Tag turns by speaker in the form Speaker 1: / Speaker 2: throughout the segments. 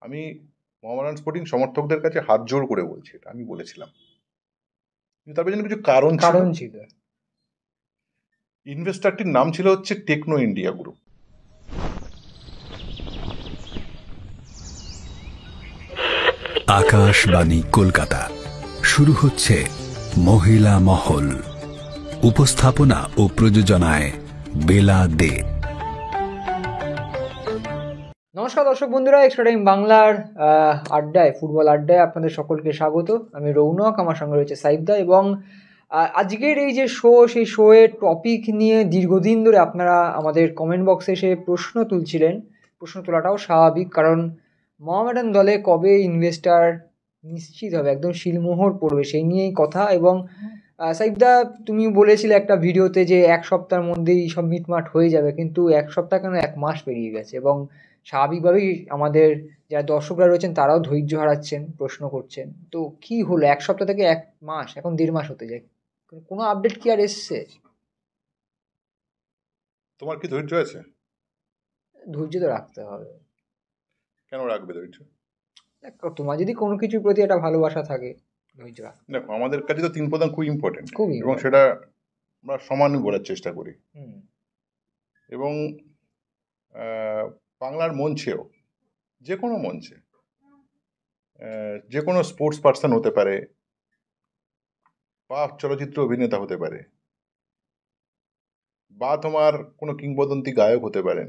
Speaker 1: আমি মোহামেডান স্পোর্টিং সমর্থকদের কাছে হাত জোড় করে বলছি, এটা আমি বলেছিলাম। কিন্তু তার পেছনে কিছু কারণ ছিল। ইনভেস্টারটির নাম ছিল হচ্ছে Techno India group.
Speaker 2: Akashvani Kolkata, শুরু হচ্ছে মহিলা মহল। উপস্থাপনা ও প্রযোজনায় বেলা দে।
Speaker 3: নমস্কার দর্শক বন্ধুরা, এক্সট্রা টাইম বাংলার আড্ডায়, ফুটবল আড্ডায় আপনাদের সকলকে স্বাগত। আমি রৌনক, আমার সঙ্গে রয়েছে সাইফদা। এবং আজকের এই যে সেই শোয়ের টপিক নিয়ে দীর্ঘদিন ধরে আপনারা আমাদের কমেন্ট বক্সে এসে প্রশ্ন তুলছিলেন। প্রশ্ন তোলাটাও স্বাভাবিক, কারণ মোহামেডান দলে কবে ইনভেস্টার নিশ্চিত হবে, একদম শিলমোহর পড়বে, সেই নিয়েই কথা। এবং সাইফদা, তুমি বলেছিলে একটা ভিডিওতে যে এক সপ্তাহের মধ্যেই সব মিটমাট হয়ে যাবে, কিন্তু এক সপ্তাহ কেন, 1 মাস পেরিয়ে গেছে। এবং স্বাভাবিকভাবেই আমাদের যারা দর্শকরা রয়েছেন তারাও ধৈর্য হারাচ্ছেন, প্রশ্ন করছেন, তো কি হলো 1 সপ্তাহ থেকে 1 মাস, এখন 1.5 মাস হতে যায়, কোনো আপডেট কি আর এসছে?
Speaker 1: তোমার কি ধৈর্য আছে?
Speaker 3: ধৈর্য তো রাখতে হবে।
Speaker 1: কেন রাখবে ধৈর্য?
Speaker 3: দেখো, তোমার যদি কোনো কিছুর প্রতি একটা ভালোবাসা থাকে, ধৈর্য রাখতে।
Speaker 1: দেখো, আমাদের কাছে তো 3 প্রধান খুব ইম্পর্টেন্ট, এবং
Speaker 3: important।
Speaker 1: সেটা আমরা সমানই বলার চেষ্টা করি। এবং বাংলার মঞ্চেও, যে কোনো মঞ্চে, যে কোনো স্পোর্টস পার্সন হতে পারে, বা চলচ্চিত্র অভিনেতা হতে পারে, বা তোমার কোনো কিংবদন্তি গায়ক হতে পারেন,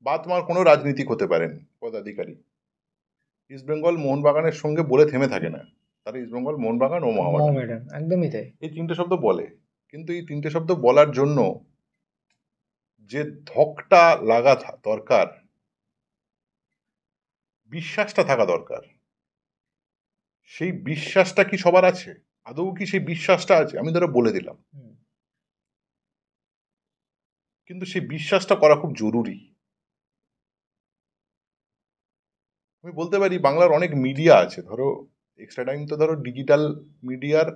Speaker 1: বা তোমার কোনো রাজনীতিক হতে পারেন, পদাধিকারী। ইস্টবেঙ্গল মোহনবাগানের সঙ্গে বলে থেমে থাকে না, তারা ইস্টবেঙ্গল, মোহনবাগান ও মোহামেডান,
Speaker 3: একদমই তাই।
Speaker 1: এই 3টে শব্দ বলে। কিন্তু এই 3টে শব্দ বলার জন্য যে ধকটা লাগা দরকার, বিশ্বাসটা থাকা দরকার, সেই বিশ্বাসটা কি সবার আছে? আদৌ কি সেই বিশ্বাসটা আছে? আমি ধরো বলে দিলাম, কিন্তু সেই বিশ্বাসটা করা খুব জরুরি। আমি বলতে পারি বাংলার অনেক মিডিয়া আছে, ধরো এক্সট্রা টাইম তো ধরো ডিজিটাল মিডিয়ার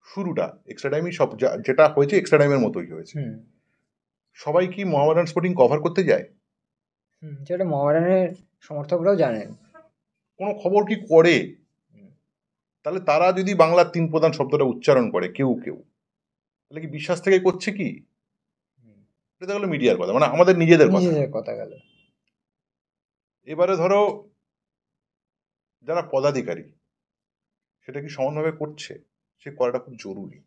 Speaker 1: শুরুটা, এক্সট্রা টাইমই সব যেটা হয়েছে এক্সট্রা টাইমের মতোই হয়েছে। সবাই কি মোহামেডান স্পোর্টিং কভার করতে যায়?
Speaker 3: যেটা মোহামেডানের সমর্থকরাও জানেন।
Speaker 1: কোনো খবর কি করে? তাহলে তারা যদি বাংলার 3 প্রধান শব্দটা উচ্চারণ করে কেউ কেউ, তাহলে কি বিশ্বাস থেকে করছে কি? এটা গেল মিডিয়ার কথা, মানে আমাদের নিজেদের
Speaker 3: কথা গেল।
Speaker 1: এবারে ধরো যারা পদাধিকারী, সেটা কি সমানভাবে করছে? সে করাটা খুব জরুরি।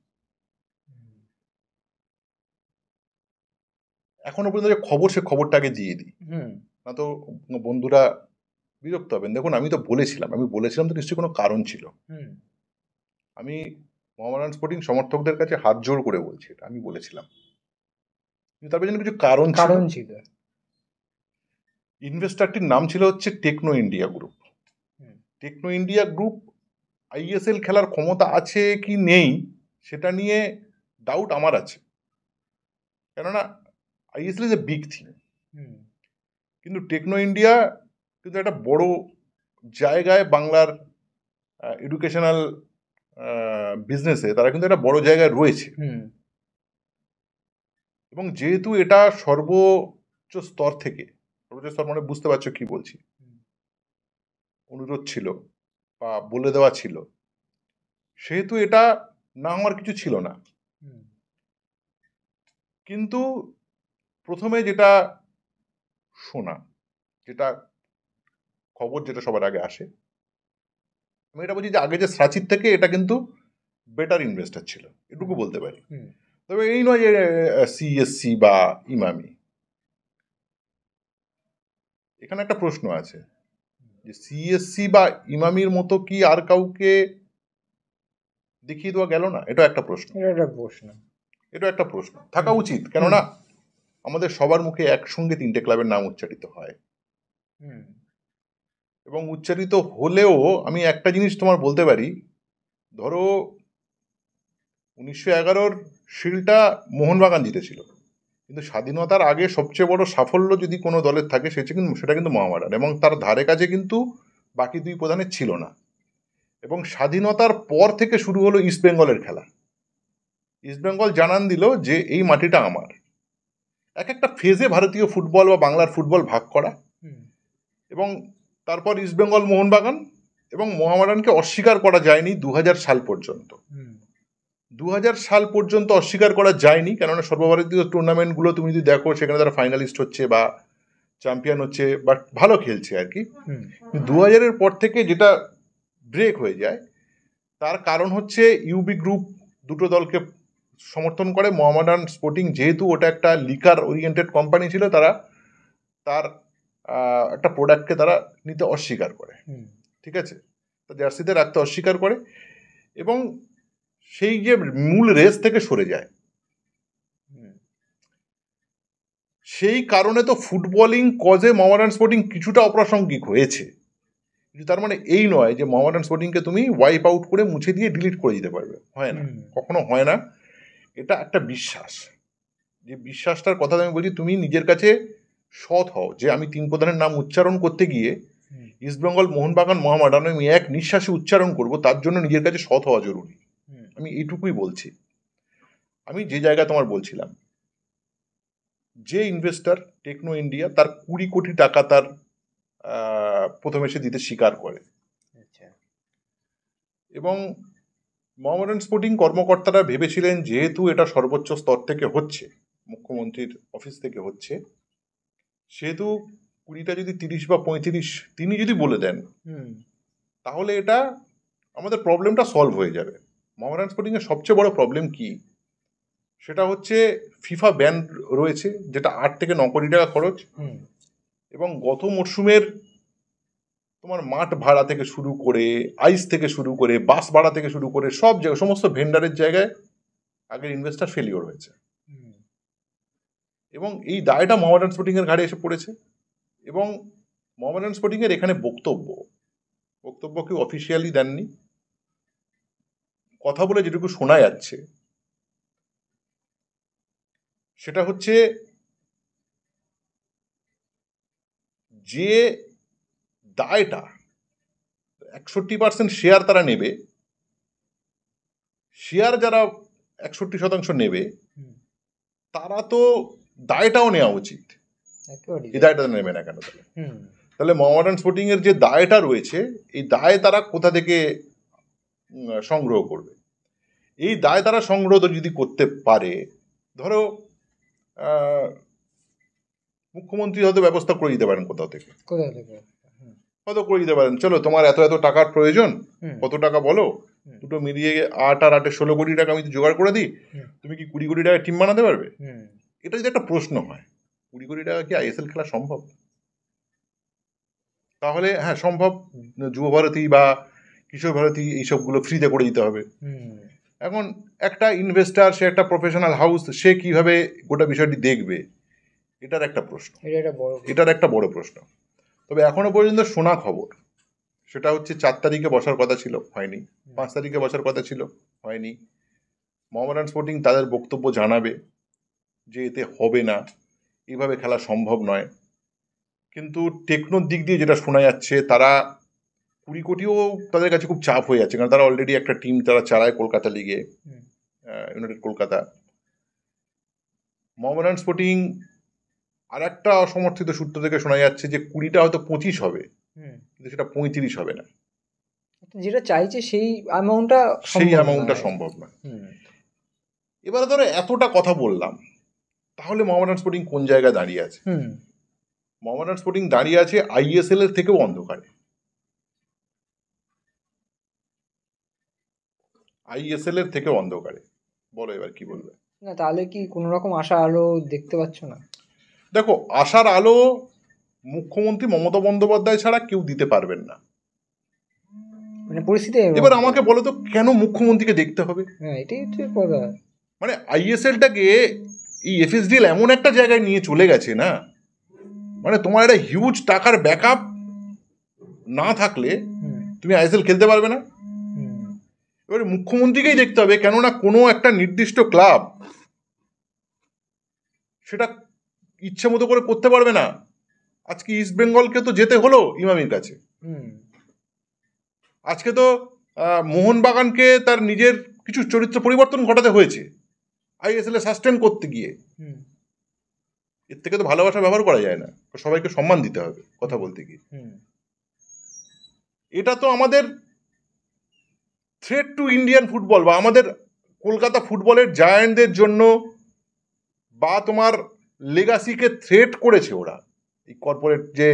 Speaker 1: এখনো পর্যন্ত যে খবর, সে খবরটাকে দিয়ে দিই, না তো বন্ধুরা বিরক্ত হবেন। দেখুন, আমি বলেছিলাম তো নিশ্চয়ই কোনো কারণ ছিল। আমি মোহামেডান স্পোর্টিং সমর্থকদের কাছে হাত জোড় করে বলছি, এটা আমি বলেছিলাম। কিন্তু তার পেছনে কিছু কারণ ছিল। ইনভেস্টারটির নাম ছিল হচ্ছে Techno India group. Techno India group ISL খেলার ক্ষমতা আছে কি নেই, সেটা নিয়ে ডাউট আমার আছে। কেননা ISL is a big thing, কিন্তু টেকনো ইন্ডিয়া কিন্তু একটা বড় জায়গায়, বাংলার এডুকেশনাল বিজনেসে তারা কিন্তু একটা বড় জায়গায় রয়েছে। এবং যেহেতু এটা সর্বোচ্চ স্তর থেকে, সর্বোচ্চ স্তর মানে বুঝতে পারছো কি বলছি, অনুরোধ ছিল বা বলে দেওয়া ছিল, সেহেতু এটা না হওয়ার কিছু ছিল না। কিন্তু প্রথমে যেটা শোনা, যেটা খবর, যেটা সবার আগে আসে, আমি এটা বলছি যে আগে যে সাচির থেকে এটা কিন্তু বেটার ইনভেস্টার ছিল, এটুকু বলতে পারি। তবে এই নয় যে সিএসসি বা ইমামি। এখানে একটা প্রশ্ন আছে যে সিএসসি বা ইমামির মতো কি আর কাউকে দেখিয়ে দেওয়া গেল না? এটা একটা প্রশ্ন। এটা একটা প্রশ্ন থাকা উচিত, কেননা আমাদের সবার মুখে একসঙ্গে 3টে ক্লাবের নাম উচ্চারিত হয়, এবং উচ্চারিত হলেও আমি একটা জিনিস তোমার বলতে পারি, ধরো 1911-র শিল্ডটা মোহনবাগান জিতেছিল, কিন্তু স্বাধীনতার আগে সবচেয়ে বড় সাফল্য যদি কোনো দলের থাকে সেটা কিন্তু মোহামেডান, এবং তার ধারে কাছে কিন্তু বাকি 2 প্রধানের ছিল না। এবং স্বাধীনতার পর থেকে শুরু হলো ইস্টবেঙ্গলের খেলা। ইস্টবেঙ্গল জানান দিল যে এই মাটিটা আমার। এক একটা ফেজে ভারতীয় ফুটবল বা বাংলার ফুটবল ভাগ করা, এবং তারপর ইস্টবেঙ্গল মোহনবাগান এবং মোহামেডানকে অস্বীকার করা যায়নি 2000 সাল পর্যন্ত। 2000 সাল পর্যন্ত অস্বীকার করা যায়নি, কেননা সর্বভারতীয় টুর্নামেন্টগুলো তুমি যদি দেখো সেখানে তারা ফাইনালিস্ট হচ্ছে বা চ্যাম্পিয়ন হচ্ছে বা ভালো খেলছে আর কি। 2000-এর পর থেকে যেটা ব্রেক হয়ে যায় তার কারণ হচ্ছে ইউবি গ্রুপ দুটো দলকে সমর্থন করে। মোহামেডান স্পোর্টিং যেহেতু ওটা একটা লিকার ওরিয়েন্টেড কোম্পানি ছিল, তারা তার একটা প্রোডাক্টকে তারা নিতে অস্বীকার করে, ঠিক আছে, জার্সিতে রাখতে অস্বীকার করে এবং সেই যে মূল রেস থেকে সরে যায়। সেই কারণে তো ফুটবলিং কজে মোহামেডান স্পোর্টিং কিছুটা অপ্রাসঙ্গিক হয়েছে, কিন্তু তার মানে এই নয় যে মোহামেডান স্পোর্টিংকে তুমি ওয়াইপ আউট করে মুছে দিয়ে ডিলিট করে দিতে পারবে, হয় না, কখনো হয় না। এটা একটা বিশ্বাস, যে বিশ্বাসটার কথা আমি বলছি, তুমি নিজের কাছে সৎ হও যে আমি তিন প্রধানের নাম উচ্চারণ করতে গিয়ে ইস্টবেঙ্গল মোহনবাগান মোহামেডান আমি এক নিঃশ্বাসে উচ্চারণ করব, তার জন্য নিজের কাছে সৎ হওয়া জরুরি। আমি এইটুকুই বলছি। আমি যে জায়গায় তোমার বলছিলাম, যে ইনভেস্টর টেকনো ইন্ডিয়া তার 20 কোটি টাকা তার প্রথমে সে দিতে স্বীকার করে, এবং মোহামেডান স্পোর্টিং কর্মকর্তারা ভেবেছিলেন যেহেতু এটা সর্বোচ্চ স্তর থেকে হচ্ছে, মুখ্যমন্ত্রীর অফিস থেকে হচ্ছে, সেহেতু 20টা যদি 30 বা 35 তিনি যদি বলে দেন তাহলে এটা আমাদের প্রবলেমটা সলভ হয়ে যাবে। মোহামেডান স্পোর্টিং এর সবচেয়ে বড় প্রবলেম কি, সেটা হচ্ছে ফিফা ব্যান রয়েছে, যেটা 8 থেকে 9 কোটি টাকা খরচ, এবং গত মরশুমের তোমার মাঠ ভাড়া থেকে শুরু করে, আইস থেকে শুরু করে, বাস ভাড়া থেকে শুরু করে সব জায়গায় সমস্ত ভেন্ডারের জায়গায় আগের ইনভেস্টার ফেলিওর হয়েছে, এবং এই দায়টা মোহামেডান স্পোর্টিং এর ঘাড়ে এসে পড়েছে। এবং মোহামেডান স্পোর্টিং এর এখানে বক্তব্য কেউ অফিসিয়ালি দেননি, কথা বলে যেটুকু শোনা যাচ্ছে সেটা হচ্ছে যে দায়টা 61% শেয়ার তারা নেবে, শেয়ার যারা 61% নেবে তারা তো দায়টাও নেওয়া উচিত। এই দায়টা নেবে না কেন তাহলে মোহামেডান স্পোর্টিং এর যে দায়টা রয়েছে, এই দায় তারা কোথা থেকে সংগ্রহ করবে? এই দায় তারা সংগ্রহ যদি করতে পারে, ধরো মুখ্যমন্ত্রী হয়তো ব্যবস্থা করে দিতে পারেন, কোথাও থেকে হয়তো করে দিতে পারেন, চলো তোমার এত এত টাকার প্রয়োজন, কত টাকা বলো, দুটো মিলিয়ে 8 আর 8 16 কোটি টাকা আমি জোগাড় করে দিই, তুমি কি 20 কোটি টাকা টিম বানাতে পারবে? এটা যদি একটা প্রশ্ন হয়, 20 কোটি টাকা কি আইএসএল খেলা সম্ভব? তাহলে হ্যাঁ সম্ভব, যুব ভারতী বা কিশোর ভারতী এইসবগুলো ফ্রিতে করে দিতে হবে। এখন একটা ইনভেস্টার, সে একটা প্রফেশনাল হাউস, সে কিভাবে গোটা বিষয়টি দেখবে, এটার একটা প্রশ্ন, এটার একটা বড় প্রশ্ন। তবে এখনো পর্যন্ত শোনা খবর সেটা হচ্ছে 4 তারিখে বসার কথা ছিল, হয়নি, 5 তারিখে বসার কথা ছিল, হয়নি। মোহামেডান স্পোর্টিং তাদের বক্তব্য জানাবে যে এতে হবে না, এইভাবে খেলা সম্ভব নয়, কিন্তু টেকনোর দিক দিয়ে যেটা শোনা যাচ্ছে, তারা 20 কোটিও তাদের কাছে খুব চাপ হয়ে যাচ্ছে, কারণ তারা অলরেডি একটা টিম তারা চালায় কলকাতা লিগে, ইউনাইটেড কলকাতা। মোহামেডান স্পোর্টিং আর একটা অসমর্থিত সূত্র থেকে শোনা যাচ্ছে যে 20টা হয়তো 25 হবে, কিন্তু সেটা 35 হবে না,
Speaker 3: যেটা চাইছে সেই অ্যামাউন্টটা
Speaker 1: সম্ভব নয়। এবারে ধরো এতটা কথা বললাম, তাহলে মোহামেডান স্পোর্টিং কোন জায়গায় দাঁড়িয়ে আছে? মোহামেডান স্পোর্টিং দাঁড়িয়ে আছে আইএসএল এর থেকেও অন্ধকারে। আইএসএল এর থেকেও অন্ধকারে, বলো এবার কি বলবে?
Speaker 3: না তাহলে কি কোনো রকম আশা আলো দেখতে পাচ্ছ না?
Speaker 1: দেখো, আশার আলো মুখ্যমন্ত্রী মমতা বন্দ্যোপাধ্যায় ছাড়া কেউ দিতে পারবেন না,
Speaker 3: মানে পরিস্থিতি।
Speaker 1: এবার আমাকে বলো তো, কেন মুখ্যমন্ত্রীকে দেখতে হবে?
Speaker 3: হ্যাঁ, এটাই তো কথা।
Speaker 1: মানে আইএসএলটাকে এই এফএসডিএল এমন একটা জায়গায় নিয়ে চলে গেছে না, মানে তোমার একটা হিউজ টাকার ব্যাকআপ না থাকলে তুমি আইএসএল খেলতে পারবে না। এবারে মুখ্যমন্ত্রীকেই দেখতে হবে, কেননা কোনো একটা নির্দিষ্ট ক্লাব সেটা ইচ্ছে মতো করে করতে পারবে না। আজকে ইস্ট বেঙ্গলকে তো যেতে হলো ইমামির কাছে, আজকে তো মোহনবাগানকে তার নিজের কিছু চরিত্র পরিবর্তন ঘটাতে হয়েছে আইএসএল এ সাস্টেন করতে গিয়ে। এর থেকে তো ভালোবাসা ব্যবহার করা যায় না, সবাইকে সম্মান দিতে হবে কথা বলতে গিয়ে। এটা তো আমাদের থ্রেট টু ইন্ডিয়ান ফুটবল, বা আমাদের কলকাতা ফুটবলের জায়ান্টদের জন্য, বা তোমার লেগাসিকে থ্রেট করেছে ওরা। এই কর্পোরেট যে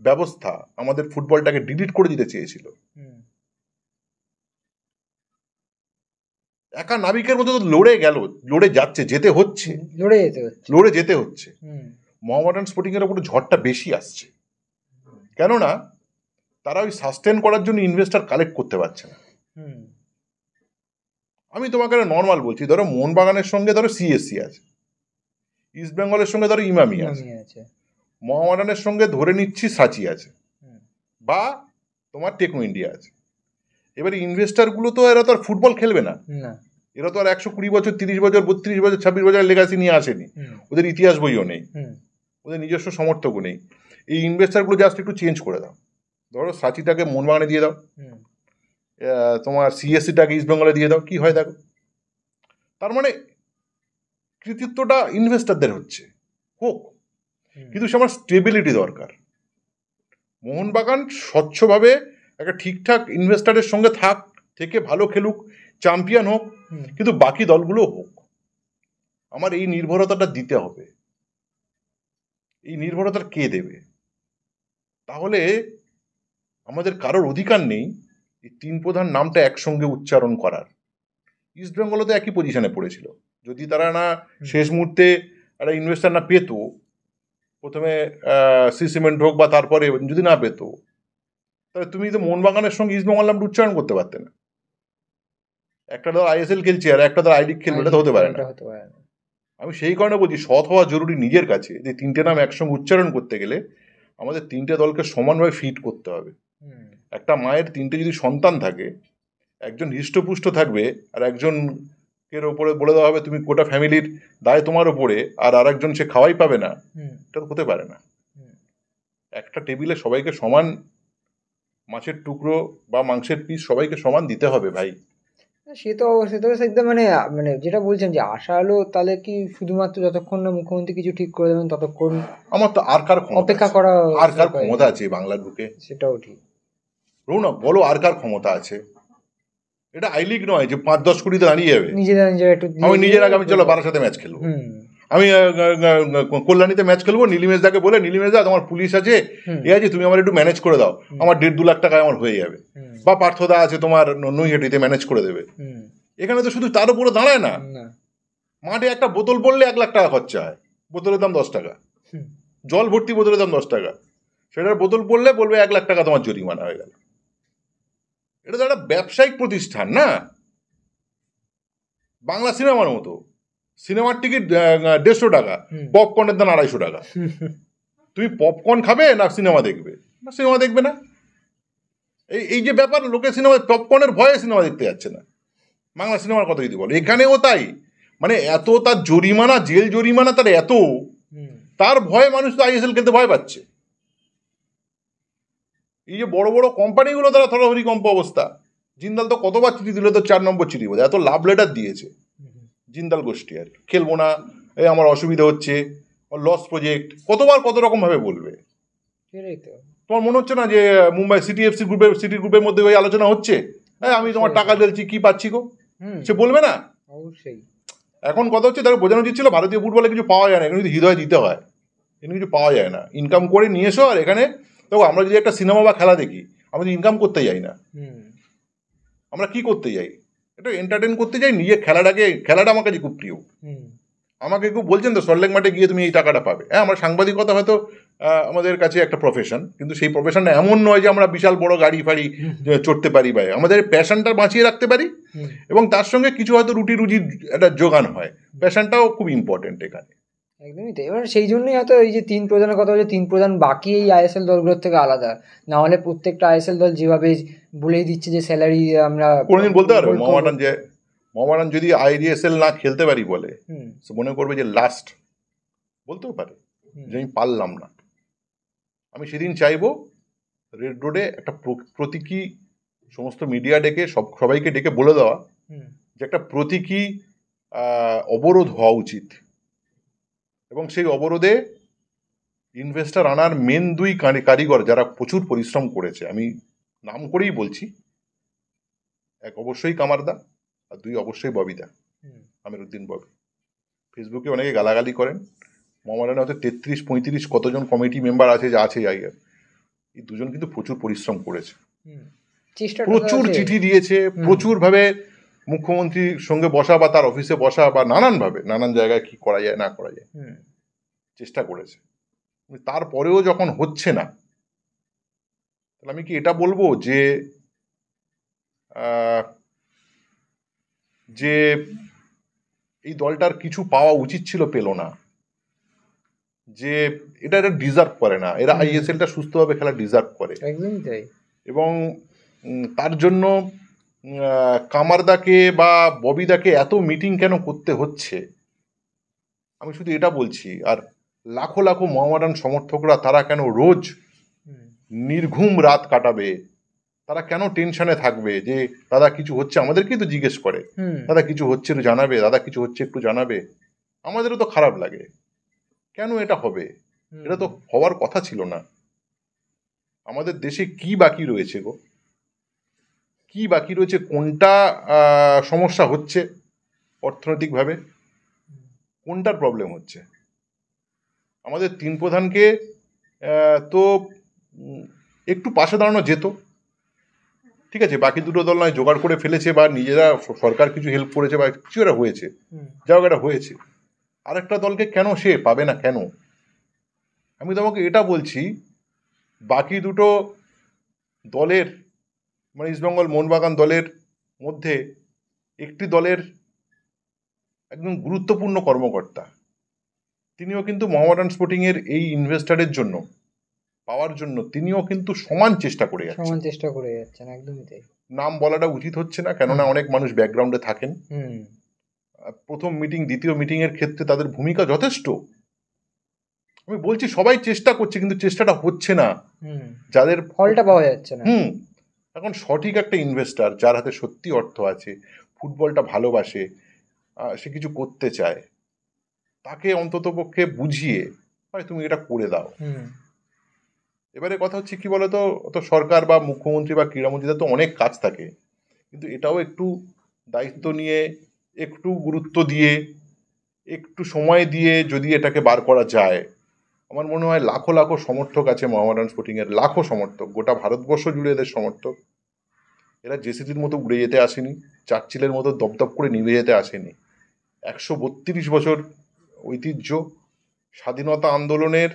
Speaker 1: ব্যবস্থা আমাদের ফুটবলটাকে ডিলিট করে দিতে চেয়েছিল। একা নাবিকের মধ্যে তো লড়ে যাচ্ছে, লড়ে যেতে হচ্ছে। মোহামেডান স্পোর্টিং এর উপর ঝড়টা বেশি আসছে, কেননা তারা ওই সাস্টেন করার জন্য ইনভেস্টার কালেক্ট করতে পারছে না। আমি তোমাকে নর্মাল বলছি, ধরো মোহনবাগানের সঙ্গে ধরো সিএসসি আছে, ইস্ট বেঙ্গলের সঙ্গে ধরো ইমামি আছে, মোহামেডানের সঙ্গে ধরে নিচ্ছি সাচি আছে, বা তোমার টেকনো ইন্ডিয়া আছে। এবারে ইনভেস্টারগুলো তো এরা তো আর ফুটবল খেলবে না, এরা তো আর 120 বছর 30 বছর 32 বছর 26 বছর লেগাসি নিয়ে আসেনি, ওদের ইতিহাস বইও নেই, ওদের নিজস্ব সমর্থকও নেই। এই ইনভেস্টারগুলো জাস্ট একটু চেঞ্জ করে দাও, ধরো সাচিটাকে মোহনবাগানে দিয়ে দাও, তোমার সিএসসিটাকে ইস্ট বেঙ্গলে দিয়ে দাও, কি হয় দেখো। তার মানে কৃতিত্বটা ইনভেস্টারদের হচ্ছে, হোক, কিন্তু সে আমার স্টেবিলিটি দরকার। মোহনবাগান স্বচ্ছভাবে একটা ঠিকঠাক ইনভেস্টারের সঙ্গে থেকে ভালো খেলুক, চ্যাম্পিয়ন হোক, কিন্তু বাকি দলগুলো হোক। আমার এই নির্ভরতাটা দিতে হবে। এই নির্ভরতা কে দেবে? তাহলে আমাদের কারোর অধিকার নেই এই তিন প্রধান নামটা একসঙ্গে উচ্চারণ করার। ইস্ট বেঙ্গলও তো একই পজিশনে পড়েছিল, যদি তারা না শেষ মুহূর্তে একটা ইনভেস্টার না পেতো, প্রথমে সিমেন্ট হোক বা তারপরে যদি না পেতো, তাহলে তুমি তো মোহনবাগানের সঙ্গে ইস্ট বেঙ্গল নামটা উচ্চারণ করতে পারতে না। একটা দল আইএসএল খেলছে আর একটা দল আই লিগ খেলবে, এটা তো হতে পারে না। আমি সেই কারণে বলছি সৎ হওয়া জরুরি নিজের কাছে, যে তিনটে নাম একসঙ্গে উচ্চারণ করতে গেলে আমাদের তিনটে দলকে সমানভাবে ফিট করতে হবে। একটা মায়ের তিনটে যদি সন্তান থাকে, একজন হৃষ্টপুষ্ট থাকবে আর একজনের ওপরে বলে দেওয়া হবে তুমি গোটা ফ্যামিলির দায় তোমার ওপরে, আর আরেকজন সে খাওয়াই পাবে না, এটা তো হতে পারে না। একটা টেবিলে সবাইকে সমান মাছের টুকরো বা মাংসের পিস সবাইকে সমান দিতে হবে ভাই।
Speaker 3: সে তো একদম মানে যেটা বলছেন যে আশা হলো, তাহলে কি শুধুমাত্র যতক্ষণ না মুখ্যমন্ত্রী কিছু ঠিক করে দেবেন ততক্ষণ
Speaker 1: আমার তো আর কার
Speaker 3: অপেক্ষা করা,
Speaker 1: আর কার ক্ষমতা আছে বাংলার বুকে?
Speaker 3: সেটাও ঠিক।
Speaker 1: রৌনক বলো, আর কার ক্ষমতা আছে? এটা আই লিগ নয় যে 5-10 কোটিতে দাঁড়িয়ে যাবে। আমি নিজের আগে আমি চলো বারাসাতে ম্যাচ খেলবো, আমি কল্যাণীতে ম্যাচ খেলবো, নীলিমেশ দাকে বলে নীলিমেশ দা তোমার পুলিশ আছে, এ আছে, তুমি আমার একটু ম্যানেজ করে দাও, আমার 1.5-2 লাখ টাকায় আমার হয়ে যাবে। বা পার্থদা আছে তোমার নৈহাটিতে, ম্যানেজ করে দেবে। এখানে তো শুধু তার উপরে দাঁড়ায় না, মাঠে একটা বোতল পড়লে 1 লাখ টাকা খরচা হয়, বোতলের দাম 10 টাকা, জল ভর্তি বোতলের দাম 10 টাকা, সেটার বোতল পড়লে বলবে 1 লাখ টাকা তোমার জরিমানা হয়ে গেল। এটা তো একটা ব্যবসায়িক প্রতিষ্ঠান না, বাংলা সিনেমার মতো। সিনেমার টিকিট 150 টাকা, পপকর্নের দাম 250 টাকা। তুমি পপকর্ন খাবে না সিনেমা দেখবে? না, সিনেমা দেখবে না। এই যে ব্যাপার, লোকে সিনেমা পপকর্নের ভয়ে সিনেমা দেখতে যাচ্ছে না। বাংলা সিনেমার কথা যদি বলো, এখানেও তাই। মানে এত তার জরিমানা, জেল জরিমানা তার এত, তার ভয়ে মানুষ তো আইএসএল খেলতে ভয় পাচ্ছে। এই যে বড় বড় কোম্পানিগুলো, তারা থরহরি কম্প অবস্থা। জিন্দাল তো কতবার চিঠি দিল, তো 4 নম্বর চিঠি বোধ, এত লাভ লেটার দিয়েছে জিন্দাল গোষ্ঠী। আর খেলবো না, এই আমার অসুবিধা হচ্ছে, লস প্রজেক্ট, কতবার কত রকম ভাবে বলবে। তোমার মনে হচ্ছে না যে মুম্বাই সিটি গ্রুপের মধ্যে ওই আলোচনা হচ্ছে, হ্যাঁ আমি তোমার টাকা দিয়েছি কি পাচ্ছি গো, সে বলবে না? অবশ্যই। এখন কথা হচ্ছে তারা বোঝানো উচিত ছিল ভারতীয় ফুটবলে কিছু পাওয়া যায় না, এখানে যদি হৃদয় দিতে হয়, এখানে কিছু পাওয়া যায় না। ইনকাম করে নিয়ে এসো, আর এখানে দেখো আমরা যদি একটা সিনেমা বা খেলা দেখি, আমরা যদি ইনকাম করতে যাই না, আমরা কি করতে যাই? এটা এন্টারটেন করতে যাই। নিজের খেলাটা আমার কাছে খুব প্রিয়। আমাকে কেউ বলছেন তো সল্টলেক মাঠে গিয়ে তুমি এই টাকাটা পাবে। হ্যাঁ, আমার সাংবাদিকতা হয়তো আমাদের কাছে একটা প্রফেশন, কিন্তু সেই প্রফেশনটা এমন নয় যে আমরা বিশাল বড় গাড়ি ফাড়ি চড়তে পারি, বা আমাদের প্যাশনটা বাঁচিয়ে রাখতে পারি, এবং তার সঙ্গে কিছু হয়তো রুজির একটা যোগান হয়। প্যাশনটাও খুব ইম্পর্টেন্ট এখানে।
Speaker 3: একদমই তাই। এবার সেই জন্যই হয়তো এই যে 3 প্রধানের কথা হচ্ছে, 3 প্রধান বাকি এই আইএসএল দলগুলোর থেকে আলাদা। না হলে প্রত্যেকটা আইএসএল দল যেভাবে বলেই দিচ্ছে যে স্যালারি আমরা
Speaker 1: কোনোদিন বলতে পারবো মোহামেডান যদি আইএসএল না খেলতে পারি বলে, মনে করবে যে লাস্ট, বলতেও পারে যে আমি পারলাম না। আমি সেদিন চাইবো রেড রোডে একটা প্রতীকী, সমস্ত মিডিয়া ডেকে সবাইকে ডেকে বলে দেওয়া যে একটা প্রতীকী অবরোধ হওয়া উচিত, এবং সেই অবরোধে ইনভেস্টার আনার মেন দুই কারিগর যারা প্রচুর পরিশ্রম করেছে, আমি নাম করেই বলছি, এক অবশ্যই কামারদা, আর দুই অবশ্যই ববিদা, আমিরউদ্দিন ববি। ফেসবুকে অনেকে গালাগালি করেন, মোহামেডানে হয়তো 33-35 কতজন কমিটি মেম্বার আছে, যা আছে যাই, এই দুজন কিন্তু প্রচুর পরিশ্রম করেছে, প্রচুর চিঠি দিয়েছে, প্রচুর ভাবে মুখ্যমন্ত্রীর সঙ্গে বসা বা তার অফিসে বসা বা নানান জায়গায় কি করা যায় না করা যায় চেষ্টা করেছে। তারপরেও যখন হচ্ছে না, তাহলে আমি কি এটা বলবো যে যে এই দলটার কিছু পাওয়া উচিত ছিল, পেল না, যে এটা ডিজার্ভ করে না, এরা আইএসএলটা সুস্থভাবে খেলা ডিজার্ভ করে, এবং তার জন্য কামারদাকে বা ববিদাকে এত মিটিং কেন করতে হচ্ছে, আমি শুধু এটা বলছি। আর লাখো লাখো মোহামেডান সমর্থকরা তারা কেন রোজ নির্ঘুম রাত কাটাবে, তারা কেন টেনশনে থাকবে যে দাদা কিছু হচ্ছে, আমাদেরকেই তো জিজ্ঞেস করে, দাদা কিছু হচ্ছে একটু জানাবে, দাদা কিছু হচ্ছে একটু জানাবে, আমাদেরও তো খারাপ লাগে, কেন এটা হবে, এটা তো হওয়ার কথা ছিল না। আমাদের দেশে কি বাকি রয়েছে গো, কি বাকি রয়েছে, কোনটা সমস্যা হচ্ছে অর্থনৈতিকভাবে, কোনটার প্রবলেম হচ্ছে? আমাদের তিন প্রধানকে তো একটু পাশে দাঁড়ানো যেত, ঠিক আছে, বাকি দুটো দল নয় জোগাড় করে ফেলেছে বা নিজেরা সরকার কিছু হেল্প করেছে বা কিছু একটা হয়েছে, যাও এটা হয়েছে, আরেকটা দলকে কেন সে পাবে না কেন? আমি তোমাকে এটা বলছি, বাকি দুটো দলের মানে ইস্টবেঙ্গল মোহনবাগান দলের মধ্যে একটি দলের একদম গুরুত্বপূর্ণ কর্মকর্তা, তিনিও কিন্তু মোহামেডান স্পোর্টিংয়ের এই ইনভেস্টারের জন্য পাওয়ার জন্য তিনিও কিন্তু সমান চেষ্টা করে যাচ্ছেন, একদমই তাই। নাম বলাটা উচিত হচ্ছে না, কেননা অনেক মানুষ ব্যাকগ্রাউন্ডে থাকেন, প্রথম মিটিং দ্বিতীয় মিটিং এর ক্ষেত্রে তাদের ভূমিকা যথেষ্ট। আমি বলছি সবাই চেষ্টা করছে, কিন্তু চেষ্টাটা হচ্ছে না, যাদের ফলটা পাওয়া যাচ্ছে না। এখন সঠিক একটা ইনভেস্টার যার হাতে সত্যি অর্থ আছে, ফুটবলটা ভালোবাসে, সে কিছু করতে চায়, তাকে অন্তত পক্ষে বুঝিয়ে হয় তুমি এটা করে দাও। এবারে কথা হচ্ছে কি বলতো, তো সরকার বা মুখ্যমন্ত্রী বা ক্রীড়ামন্ত্রীদের তো অনেক কাজ থাকে, কিন্তু এটাও একটু দায়িত্ব নিয়ে, একটু গুরুত্ব দিয়ে, একটু সময় দিয়ে যদি এটাকে বার করা যায়, আমার মনে হয় লাখো লাখো সমর্থক আছে মোহামেডান স্পোর্টিংয়ের, লাখো সমর্থক, গোটা ভারতবর্ষ জুড়ে এদের সমর্থক, এরা জেসিডির মতো উড়ে যেতে আসেনি, চার্চিলের মতো দপদপ করে নিভে যেতে আসেনি। 132 বছর ঐতিহ্য, স্বাধীনতা আন্দোলনের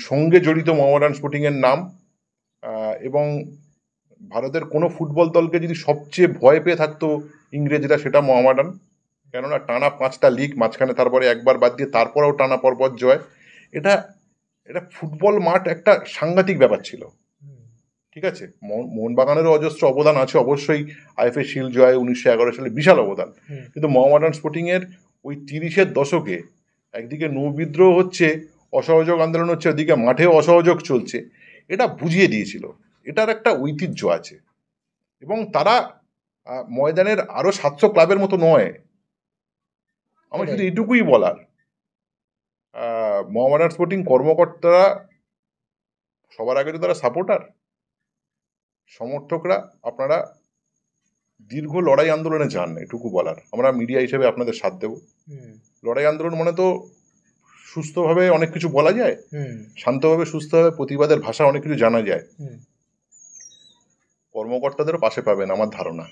Speaker 1: সঙ্গে জড়িত মোহামেডান স্পোর্টিংয়ের নাম, এবং ভারতের কোনো ফুটবল দলকে যদি সবচেয়ে ভয় পেয়ে থাকতো ইংরেজরা, সেটা মোহামেডান, কেননা টানা 5টা লিগ, মাঝখানে তারপরে একবার বাদ দিয়ে তারপরেও টানা পরপর জয়, এটা ফুটবল মাঠ একটা সাংঘাতিক ব্যাপার ছিল, ঠিক আছে। মোহনবাগানেরও অজস্র অবদান আছে অবশ্যই, আইএফএ শিল্ড জয় 1911 সালে বিশাল অবদান, কিন্তু মোহামেডান স্পোর্টিংয়ের ওই 30-এর দশকে একদিকে নৌবিদ্রোহ হচ্ছে, অসহযোগ আন্দোলন হচ্ছে, ওদিকে মাঠেও অসহযোগ চলছে, এটা বুঝিয়ে দিয়েছিল এটার একটা ঐতিহ্য আছে, এবং তারা ময়দানের আরো 700 ক্লাবের মতো নয়। আমার শুধু এইটুকুই বলার, মোহামেডান স্পোর্টিং কর্মকর্তারা সবার আগে তো তারা সাপোর্টার, সমর্থকরা আপনারা দীর্ঘ লড়াই আন্দোলনে যান না, এটুকু বলার। আমরা মিডিয়া হিসেবে আপনাদের সাথ দেব। লড়াই আন্দোলন মানে তো সুস্থভাবে অনেক কিছু বলা যায়, শান্তভাবে সুস্থভাবে প্রতিবাদের ভাষা অনেক কিছু জানা যায়, কর্মকর্তাদেরও পাশে পাবেন আমার ধারণা,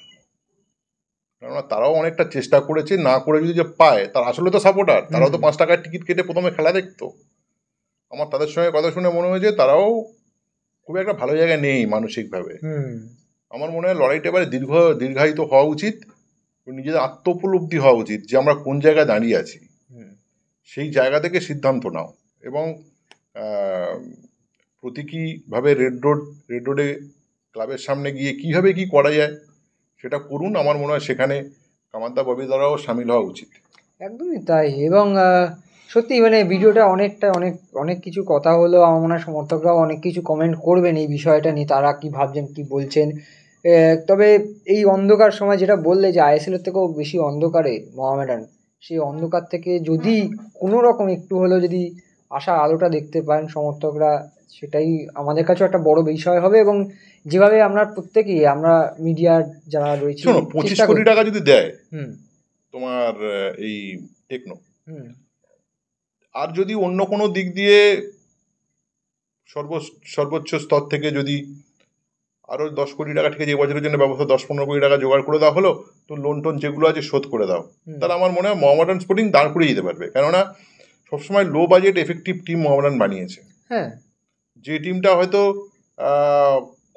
Speaker 1: কেননা তারাও অনেকটা চেষ্টা করেছে, না করে যদি যে পায়, তার আসলে তো সাপোর্টার, তারাও তো 5 টাকার টিকিট কেটে প্রথমে খেলা দেখতো। আমার তাদের সঙ্গে কথা শুনে মনে হয়েছে তারাও খুব একটা ভালো জায়গায় নেই মানসিকভাবে। আমার মনে হয় লড়াইটা এবারে দীর্ঘায়িত হওয়া উচিত, নিজেদের আত্মোপলব্ধি হওয়া উচিত যে আমরা কোন জায়গায় দাঁড়িয়ে আছি, সেই জায়গা থেকে সিদ্ধান্ত নাও, এবং প্রতীকীভাবে রেড রোডে ক্লাবের সামনে গিয়ে কিভাবে কি করা যায় সেটা করুন। আমার মনে হয় সেখানে কামারদা ববিদারাও সামিল হওয়া উচিত।
Speaker 3: একদমই তাই, এবং সত্যি মানে ভিডিওটা অনেক কিছু কথা হলো, আমার মনে হয় সমর্থকরাও অনেক কিছু কমেন্ট করবেন এই বিষয়টা নিয়ে, তারা কি ভাবছেন কি বলছেন। তবে এই অন্ধকার সময় যেটা বললে যে আইএসএলের থেকেও বেশি অন্ধকারে মোহামেডান, সেই অন্ধকার থেকে যদি কোনো রকম একটু হলেও যদি আশার আলোটা দেখতে পান সমর্থকরা, সেটাই আমাদের কাছেও একটা বড় বিষয় হবে। এবং যেভাবে আমরা প্রত্যেকেই, আমরা মিডিয়ার যারা রয়েছে,
Speaker 1: শোনো 25 কোটি টাকা যদি দেয়
Speaker 3: হুম
Speaker 1: তোমার এই টেকনো,
Speaker 3: হুম
Speaker 1: আর যদি অন্য কোনো দিক দিয়ে সর্বোচ্চ স্তর থেকে যদি আরো 10 কোটি টাকা, ঠিক আছে এই বছরের জন্য ব্যবস্থা 10-15 কোটি টাকা জোগাড় করে দেওয়া হলো, তো লোন টোন যেগুলো আছে শোধ করে দাও, তাহলে আমার মনে হয় মোহামেডান স্পোর্টিং দাঁড় করিয়ে দিতে পারবে। কেননা সবসময় low budget effective team Mohammedan বানিয়েছে,
Speaker 3: হ্যাঁ
Speaker 1: যে টিমটা হয়তো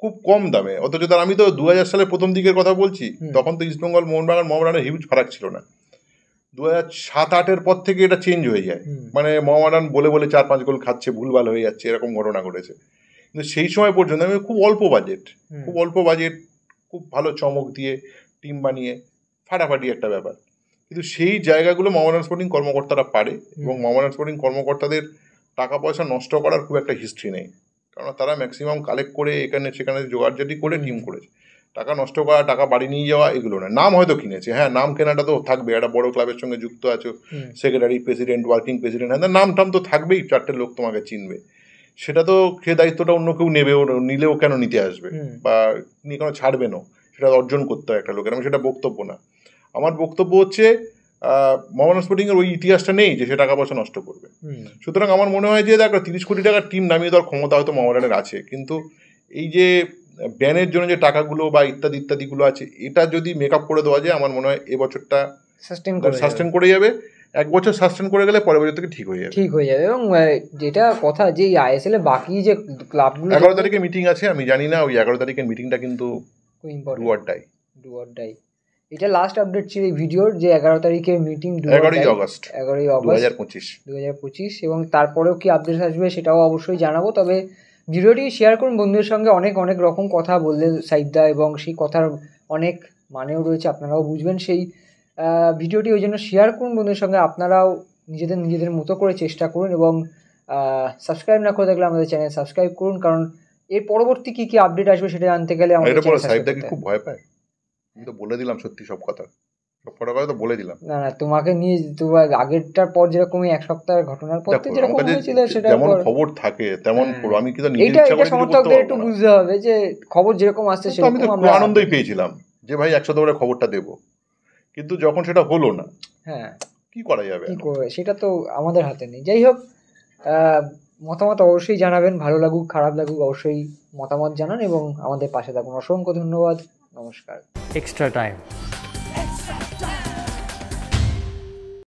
Speaker 1: খুব কম দামে, অথচ তার, আমি তো 2000 সালের প্রথম দিকের কথা বলছি, তখন তো ইস্টবেঙ্গল মোহামেডানের হিউজ ফারাক ছিল না। 2007-8-এর পর থেকে এটা চেঞ্জ হয়ে যায়, মানে মোহামেডান বলে বলে 4-5 গোল খাচ্ছে, ভুলভাল হয়ে যাচ্ছে, এরকম ঘটনা ঘটেছে। কিন্তু সেই সময় পর্যন্ত আমি খুব অল্প বাজেট খুব ভালো চমক দিয়ে টিম বানিয়ে ফাটাফাটি একটা ব্যাপার। কিন্তু সেই জায়গাগুলো মোহামেডান স্পোর্টিং কর্মকর্তারা পারে, এবং মোহামেডান স্পোর্টিং কর্মকর্তাদের টাকা পয়সা নষ্ট করার খুব একটা হিস্ট্রি নেই, কারণ তারা ম্যাক্সিমাম কালেক্ট করে এখানে সেখানে জোগাড়জাটি করে টিম করেছে। টাকা নষ্ট করা, টাকা বাড়ি নিয়ে যাওয়া, এগুলো না। নাম হয়তো কিনেছে, হ্যাঁ নাম কেনাটা তো থাকবে, একটা বড় ক্লাবের সঙ্গে যুক্ত আছো, সেক্রেটারি, প্রেসিডেন্ট, ওয়ার্কিং প্রেসিডেন্ট, হ্যাঁ নাম টাম তো থাকবেই, 4টে লোক তোমাকে চিনবে, সেটা তো সে দায়িত্বটা অন্য কেউ নেবেও, নিলেও কেন নিতে আসবে বা নিয়ে কেন ছাড়বে না, সেটা অর্জন করতে হয় একটা লোকের। আমি সেটা বক্তব্য না, আমার বক্তব্য হচ্ছে মোহামেডান স্পোর্টিং এর ওই ইতিহাসটা নেই যে সে টাকা পয়সা নষ্ট করবে। সুতরাং আমার মনে হয় যে দেখো 30 কোটি টাকার টিম নামিয়ে দেওয়ার ক্ষমতা হয়তো মোহামেডানের আছে, কিন্তু এই যে ব্যানের জন্য যে টাকাগুলো বা ইত্যাদি ইত্যাদিগুলো আছে, এটা যদি মেকআপ করে দেওয়া যায়, আমার মনে হয় এবছরটা সাস্টেন করে যাবে। 1 বছর সাস্টেন করে গেলে পরের বছর থেকে ঠিক হয়ে যাবে।
Speaker 3: এবং যেটা কথা, যে আইএসএল এ বাকি যে ক্লাবগুলো
Speaker 1: 11 তারিখে মিটিং আছে, আমি জানি না ওই 11 তারিখের মিটিংটা কিন্তু ডু অর ডাই।
Speaker 3: এটা লাস্ট আপডেট ছিল এই ভিডিওর, যে 11 তারিখের মিটিং,
Speaker 1: 11ই আগস্ট
Speaker 3: 2025। এবং তারপরেও কি আপডেট আসবে সেটাও অবশ্যই জানাবো। তবে ভিডিওটি শেয়ার করুন বন্ধুদের সঙ্গে, অনেক অনেক রকম কথা বললেন সাইদদা, এবং সেই কথার অনেক মানেও রয়েছে, আপনারাও বুঝবেন সেই ভিডিওটি, ওই জন্য শেয়ার করুন বন্ধুদের সঙ্গে। আপনারাও নিজেদের মতো করে চেষ্টা করুন, এবং সাবস্ক্রাইব না করে থাকলে আমাদের চ্যানেল সাবস্ক্রাইব করুন, কারণ এর পরবর্তী কি কি আপডেট আসবে সেটা জানতে গেলে আমাদের
Speaker 1: সাইদদা কি খুব ভয় পায়? আমি তো বলে দিলাম সত্যি সব কথা তো বলে দিলাম।
Speaker 3: না তোমাকে নিয়ে তোমার আগেরটার পর যেরকম 1 সপ্তাহের ঘটনার পর যেরকম হয়েছিল, সেটা
Speaker 1: যেমন খবর থাকে তেমন করো। আমি কিন্তু
Speaker 3: নিজে ইচ্ছা করে সমর্থকদের একটু বুঝতে হবে যে খবর যেরকম আসছে সেরকম।
Speaker 1: আমি তো খুব আনন্দই পেয়েছিলাম যে ভাই 100 করে খবরটা দেব, কিন্তু যখন সেটা হলো না, হ্যাঁ কি করা যাবে,
Speaker 3: কি করবে সেটা তো আমাদের হাতে নেই। যাই হোক, মতামত অবশ্যই জানাবেন, ভালো লাগুক খারাপ লাগুক অবশ্যই মতামত জানান, এবং আমাদের পাশে থাকুন। অসংখ্য ধন্যবাদ, নমস্কার।
Speaker 4: Extra time.